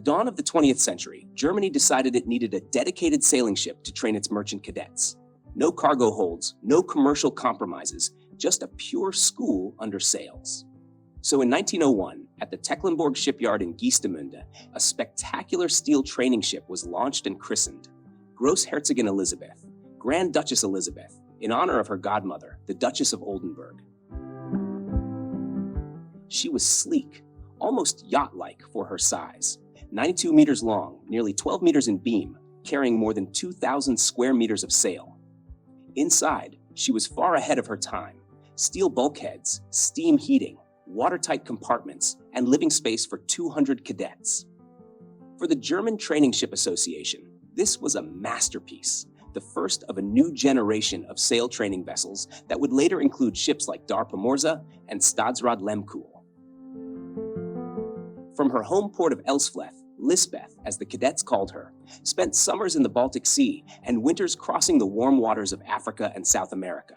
dawn of the 20th century, Germany decided it needed a dedicated sailing ship to train its merchant cadets. No cargo holds, no commercial compromises, just a pure school under sails. So in 1901, at the Tecklenburg shipyard in Geestemünde, a spectacular steel training ship was launched and christened Großherzogin Elisabeth, Grand Duchess Elizabeth, in honor of her godmother, the Duchess of Oldenburg. She was sleek, almost yacht-like for her size, 92 meters long, nearly 12 meters in beam, carrying more than 2,000 square meters of sail. Inside, she was far ahead of her time. Steel bulkheads, steam heating, watertight compartments, and living space for 200 cadets. For the German Training Ship Association, this was a masterpiece, the first of a new generation of sail training vessels that would later include ships like Dar Pomorza and Stadsrad Lemkuhl. From her home port of Elsfleth, Lisbeth, as the cadets called her, spent summers in the Baltic Sea and winters crossing the warm waters of Africa and South America.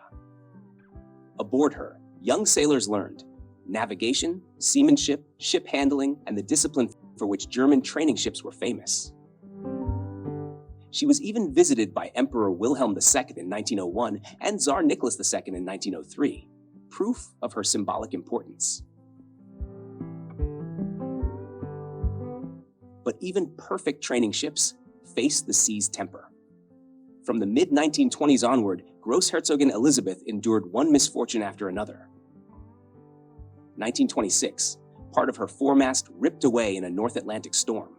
Aboard her, young sailors learned navigation, seamanship, ship handling, and the discipline for which German training ships were famous. She was even visited by Emperor Wilhelm II in 1901 and Tsar Nicholas II in 1903, proof of her symbolic importance. But even perfect training ships face the sea's temper. From the mid-1920s onward, Großherzogin Elisabeth endured one misfortune after another. 1926, part of her foremast ripped away in a North Atlantic storm.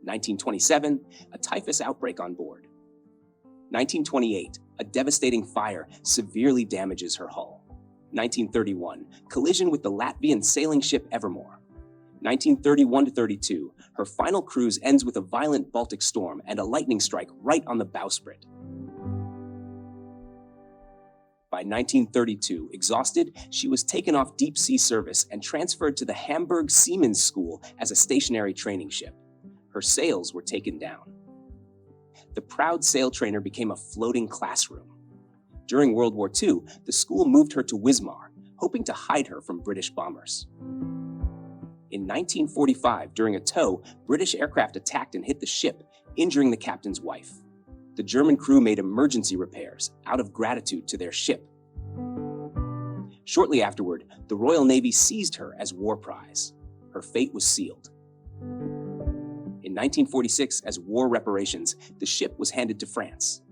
1927, a typhus outbreak on board. 1928, a devastating fire severely damages her hull. 1931, collision with the Latvian sailing ship Evermore. 1931-32, her final cruise ends with a violent Baltic storm and a lightning strike right on the bowsprit. By 1932, exhausted, she was taken off deep-sea service and transferred to the Hamburg Seamen's School as a stationary training ship. Her sails were taken down. The proud sail trainer became a floating classroom. During World War II, the school moved her to Wismar, hoping to hide her from British bombers. In 1945, during a tow, British aircraft attacked and hit the ship, injuring the captain's wife. The German crew made emergency repairs out of gratitude to their ship. Shortly afterward, the Royal Navy seized her as war prize. Her fate was sealed. In 1946, as war reparations, the ship was handed to France.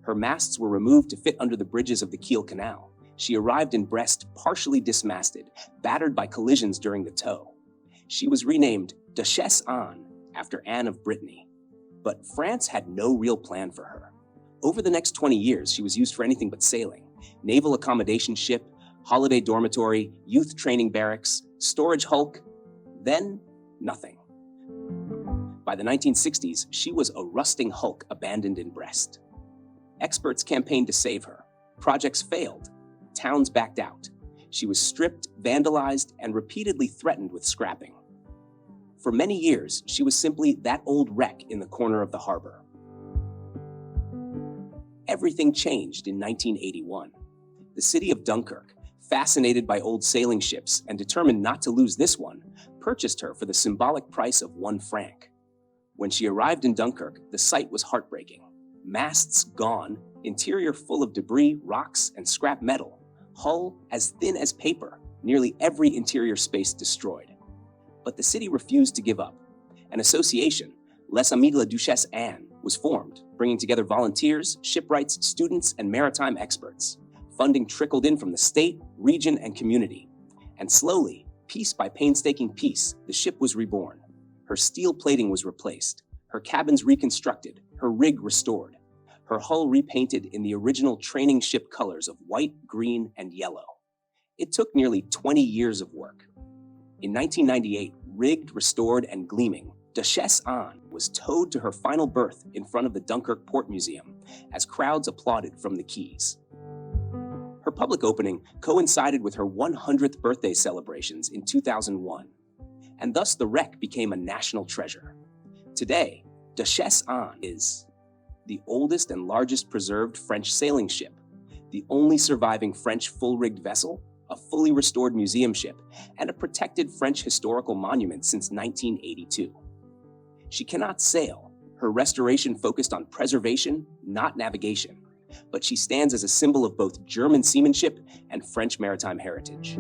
Her masts were removed to fit under the bridges of the Kiel Canal. She arrived in Brest partially dismasted, battered by collisions during the tow. She was renamed Duchesse Anne, after Anne of Brittany. But France had no real plan for her. Over the next 20 years, she was used for anything but sailing: naval accommodation ship, holiday dormitory, youth training barracks, storage hulk, then nothing. By the 1960s, she was a rusting hulk abandoned in Brest. Experts campaigned to save her. Projects failed. Towns backed out. She was stripped, vandalized, and repeatedly threatened with scrapping. For many years, she was simply that old wreck in the corner of the harbor. Everything changed in 1981. The city of Dunkirk, fascinated by old sailing ships and determined not to lose this one, purchased her for the symbolic price of 1 franc. When she arrived in Dunkirk, the sight was heartbreaking. Masts gone, interior full of debris, rocks, and scrap metal, hull as thin as paper, nearly every interior space destroyed. But the city refused to give up. An association, Les Amis de la Duchesse Anne, was formed, bringing together volunteers, shipwrights, students, and maritime experts. Funding trickled in from the state, region, and community. And slowly, piece by painstaking piece, the ship was reborn. Her steel plating was replaced, her cabins reconstructed, her rig restored, her hull repainted in the original training ship colors of white, green, and yellow. It took nearly 20 years of work. In 1998, rigged, restored, and gleaming, Duchesse Anne was towed to her final berth in front of the Dunkirk Port Museum as crowds applauded from the quays. Her public opening coincided with her 100th birthday celebrations in 2001, and thus the wreck became a national treasure. Today, Duchesse Anne is the oldest and largest preserved French sailing ship, the only surviving French full-rigged vessel, a fully restored museum ship, and a protected French historical monument since 1982. She cannot sail. Her restoration focused on preservation, not navigation, but she stands as a symbol of both German seamanship and French maritime heritage.